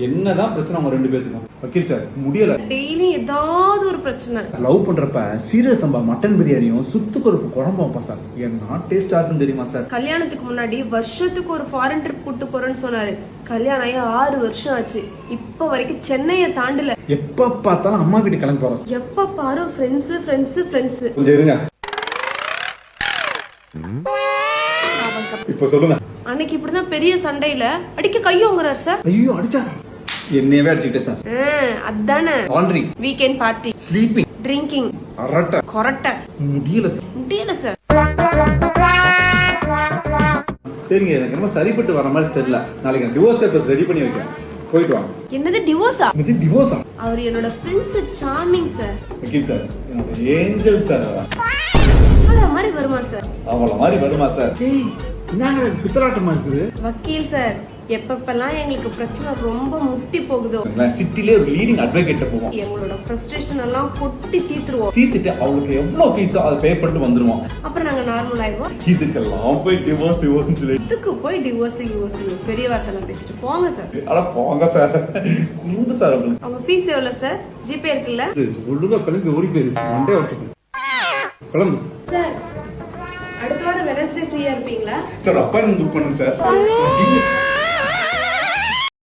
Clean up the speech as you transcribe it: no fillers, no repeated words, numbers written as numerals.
என்னதான் பிரச்சனை அவங்க ரெண்டு பேத்துக்கும்? வக்கீல் சார் முடியல. டெய்லி ஏதாவது ஒரு பிரச்சனை. லவ் பண்றப்ப சீரியஸ் சம்பா மட்டன் பிரியாணியும் சுத்துக்கு குழம்பு வைப்பா சார். என்ன டேஸ்டா இருக்குன்னு தெரியுமா சார்? கல்யாணத்துக்கு முன்னாடி வருஷத்துக்கு ஒரு ஃபாரின் ட்ரிப் கூட்டு போறேன்னு சொன்னாரு. கல்யாணம் ஆகி 6 வருஷம் ஆச்சு. இப்ப வரைக்கும் சென்னையை தாண்டல. எப்ப பார்த்தாலும் அம்மா வீட்டு கிளம்பி போறோம். எப்ப பாரு ஃப்ரெண்ட்ஸ் ஃப்ரெண்ட்ஸ் ஃப்ரெண்ட்ஸ். கொஞ்சம் இருங்க. இப்ப சொல்லுங்க. அன்னைக்கு இப்படிதான் பெரிய சண்டையில அடிக்க கையோங்கறார் சார். ஐயோ அடிச்சா என்னையவே அடிச்சிட்டே சார். அதானே laundry, weekend party, sleeping, drinking, அரட்டை, கொரட்டை. முடியல சார். சரிங்க, எனக்கு ரொம்ப சரிப்பட்டு வர மாதிரி தெரியல. நாளைக்கு நான் டிவோர்ஸ் பேப்பர்ஸ் ரெடி பண்ணி வைக்கிறேன். போயிட்டு வாங்க. என்னது டிவோர்ஸா? இது டிவோர்ஸா? அவர் என்னோட ஃப்ரெண்ட்ஸ், சார்மிங் சார். வக்கீல் சார், என்னோட ஏஞ்சல் சார். அவள மாதிரி வருமா சார்? அவள மாதிரி வருமா சார்? ஏய், என்னங்க பித்தலாட்டமா இருக்குது? வக்கீல் சார், எப்பப்பெல்லாம் எங்களுக்கு பிரச்சனை ரொம்ப முட்டி போகுதோ சிட்டிலே ஒரு லீடிங் அட்வொகேட் போவோம். எங்களோட ஃப்ரஸ்ட்ரேஷன் எல்லாம் கொட்டி தீத்துருவோம். தீத்துட்டு அவளுக்கு எவ்வளவு ஃபீஸ் அதை பே பண்ணிட்டு வந்துருவோம். அப்புறம் நாங்க நார்மல் ஆயிடுவோம். இதுக்கெல்லாம் போய் டிவோர்ஸ் சொல்லி இதுக்கு போய் டிவோர்ஸ் பெரிய வார்த்தை பேசிட்டு போங்க சார். அட போங்க சார். குறும்பு சார். அவங்க ஃபீஸ் எவ்வளவு சார்? ஜிபே இருக்குல்ல? ஒழுங்கா கிளம்பி ஓடி போயிருக்கு. மண்டே வச்சுக்கணும். கிளம்பு சார். அடுத்த வாரம் வெட்னஸ்டே ஃப்ரீயா இருப்பீங்களா சார்? அப்பாயின்மெண்ட் புக் பண்ணுங்க சார்.